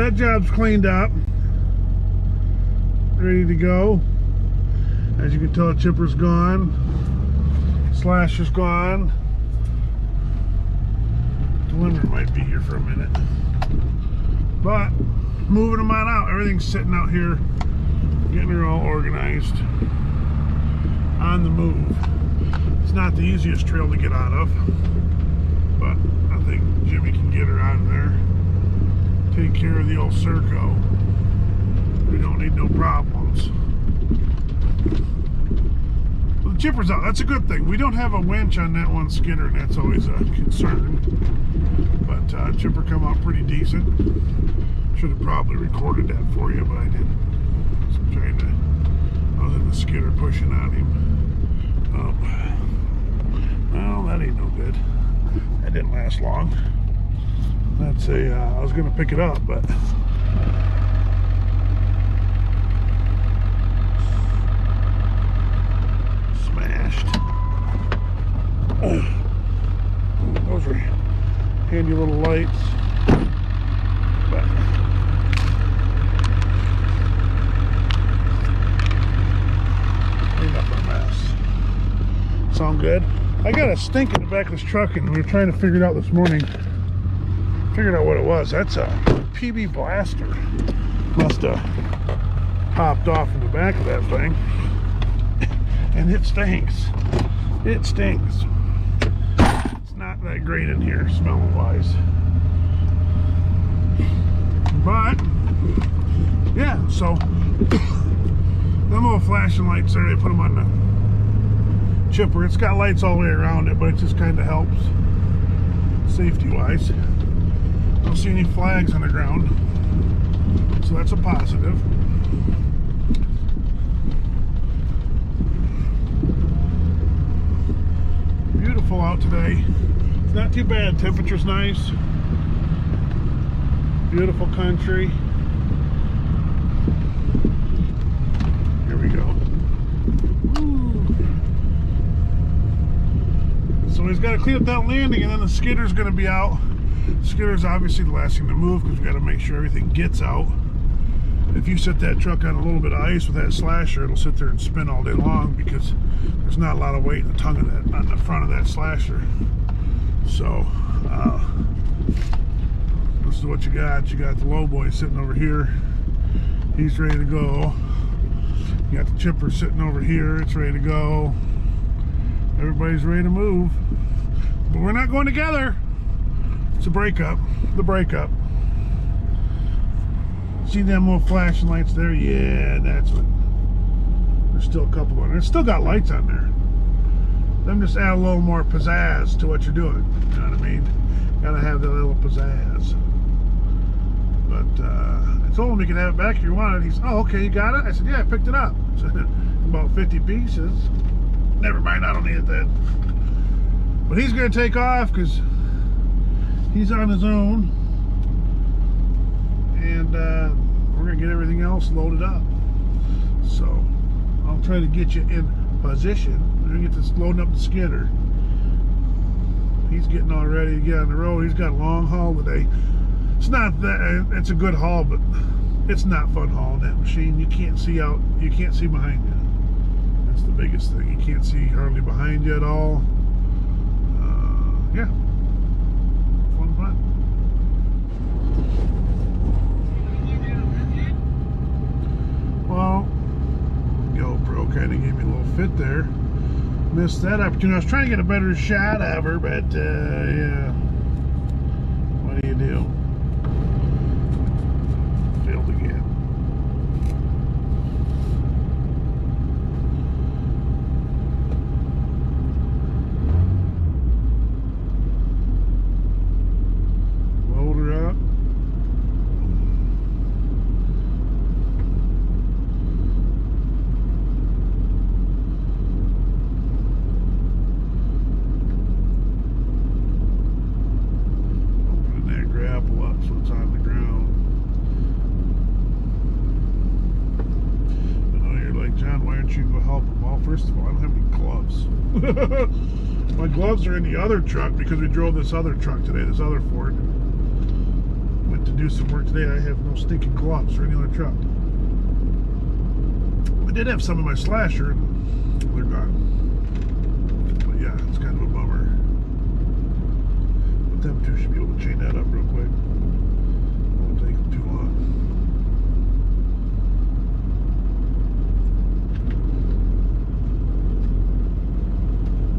that job's cleaned up, ready to go. As you can tell, the chipper's gone, slasher's gone. The limiter might be here for a minute, but moving them on out. Everything's sitting out here, getting her all organized on the move. It's not the easiest trail to get out of, but I think Jimmy can get her out of there, take care of the old Serco. We don't need no problems. Well, the chipper's out. That's a good thing. We don't have a winch on that one skidder, and that's always a concern. But chipper come out pretty decent. Should have probably recorded that for you, but I didn't. So I'm trying to, other than the skidder pushing on him. Well, that ain't no good. That didn't last long. That's a, I was gonna pick it up, but smashed. Those are handy little lights, but clean up our mess. Sound good? I got a stink in the back of this truck, and we were trying to figure it out this morning. Figured out what it was. That's a PB blaster. Must have popped off in the back of that thing. And it stinks. It stinks. It's not that great in here, smelling wise. But, yeah, so them little flashing lights there, they put them on the chipper. It's got lights all the way around it, but it just kind of helps safety wise. I don't see any flags on the ground, so that's a positive. Beautiful out today. It's not too bad. Temperature's nice. Beautiful country. Here we go. So he's got to clean up that landing, and then the skidder's going to be out. The skidder's obviously the last thing to move because we've got to make sure everything gets out. If you set that truck on a little bit of ice with that slasher, it'll sit there and spin all day long because there's not a lot of weight in the tongue of that, on the front of that slasher. So this is what you got. You got the low boy sitting over here. He's ready to go. You got the chipper sitting over here. It's ready to go. Everybody's ready to move, but we're not going together. It's a breakup. The breakup. See them little flashing lights there? Yeah, that's what. There's still a couple on there. It's still got lights on there. Them just add a little more pizzazz to what you're doing. You know what I mean? Gotta have that little pizzazz. But I told him he could have it back if you wanted. He said, "Oh, okay, you got it?" I said, "Yeah, I picked it up." So, about 50 pieces. Never mind, I don't need it then. But he's gonna take off because he's on his own, and we're gonna get everything else loaded up. So I'll try to get you in position. We're gonna get this loading up the skidder. He's getting all ready to get on the road. He's got a long haul today. It's not that, it's a good haul, but it's not fun hauling that machine. You can't see out, you can't see behind you. That's the biggest thing. You can't see hardly behind you at all. Yeah. Fun. Well, GoPro kind of gave me a little fit there. Missed that opportunity. I was trying to get a better shot of her, but yeah. What do you do? Failed again. Load her up. First of all, I don't have any gloves. My gloves are in the other truck because we drove this other truck today, this other Ford. Went to do some work today, I have no stinking gloves for any other truck. I did have some in my Slasher, and they're gone. But yeah, it's kind of a bummer. But them two should be able to chain that up real quick. Won't take them too long.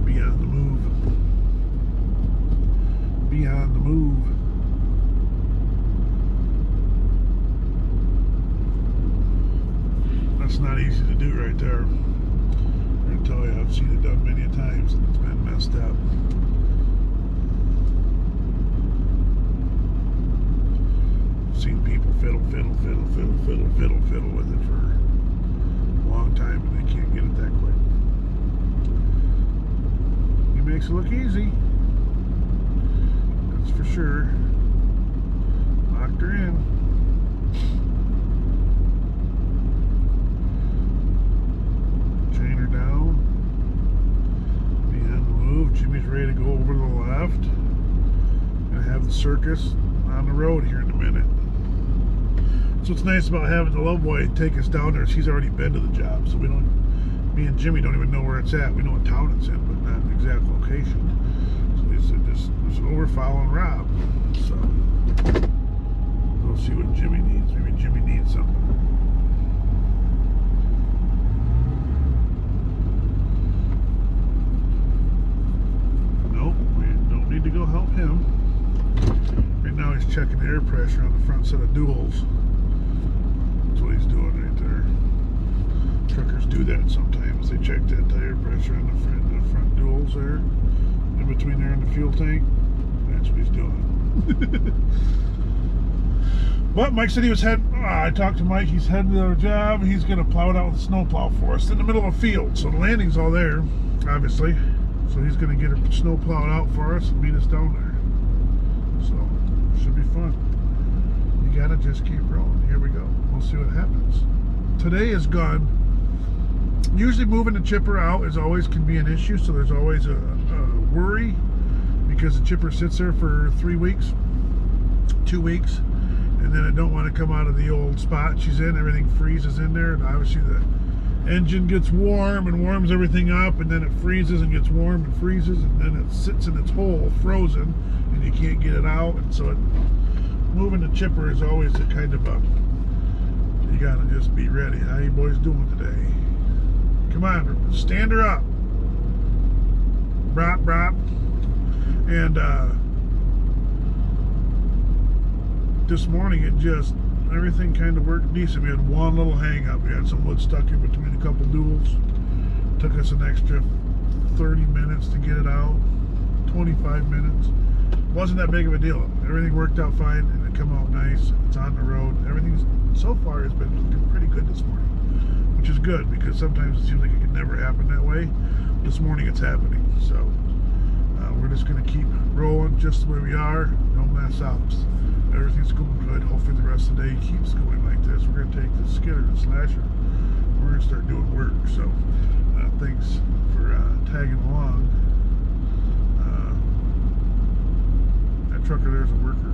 Be on the move. Be on the move. That's not easy to do right there. I'm going to tell you, I've seen it done many times and it's been messed up. I've seen people fiddle with it for a long time and they can't get it that quick. He makes it look easy. That's for sure. Locked her in. Chain her down. Be on the move. Jimmy's ready to go over to the left. Gonna have the circus on the road here in a minute. So what's nice about having the Loveboy take us down there is he's already been to the job, so me and Jimmy don't even know where it's at. We know what town it's in, but not the exact location. So he said, just over following Rob. So we'll see what Jimmy needs. Maybe Jimmy needs something. Nope, we don't need to go help him. Right now he's checking the air pressure on the front set of duals. That's what he's doing right there. Truckers do that sometimes. They check that tire pressure on the front duals there, in between there and the fuel tank. That's what he's doing. But Mike said he was I talked to Mike. He's heading to the job. He's going to plow it out with a snowplow for us in the middle of a field. So the landing's all there, obviously. So he's going to get a snow plowed out for us and meet us down there. So should be fun. You gotta just keep rolling. Here we go. We'll see what happens. Today is gone. Usually moving the chipper out is always can be an issue, so there's always a worry because the chipper sits there for 3 weeks, 2 weeks, and then I don't want to come out of the old spot she's in. Everything freezes in there, and obviously the engine gets warm and warms everything up, and then it freezes and gets warm and freezes, and then it sits in its hole frozen, and you can't get it out. And so moving the chipper is always a kind of you gotta just be ready. How you boys doing today? Come on, stand her up. Brop, brop. And this morning everything kind of worked decent. We had one little hang up. We had some wood stuck in between a couple duals. Took us an extra 30 minutes to get it out. 25 minutes. Wasn't that big of a deal. Everything worked out fine and it come out nice. It's on the road. Everything so far has been looking pretty good this morning, which is good because sometimes it seems like it could never happen that way. This morning it's happening. So we're just going to keep rolling just the way we are. No mess ups. Everything's going good. Hopefully the rest of the day keeps going like this. We're going to take the skidder and slasher. We're going to start doing work. So thanks for tagging along. That trucker there's a worker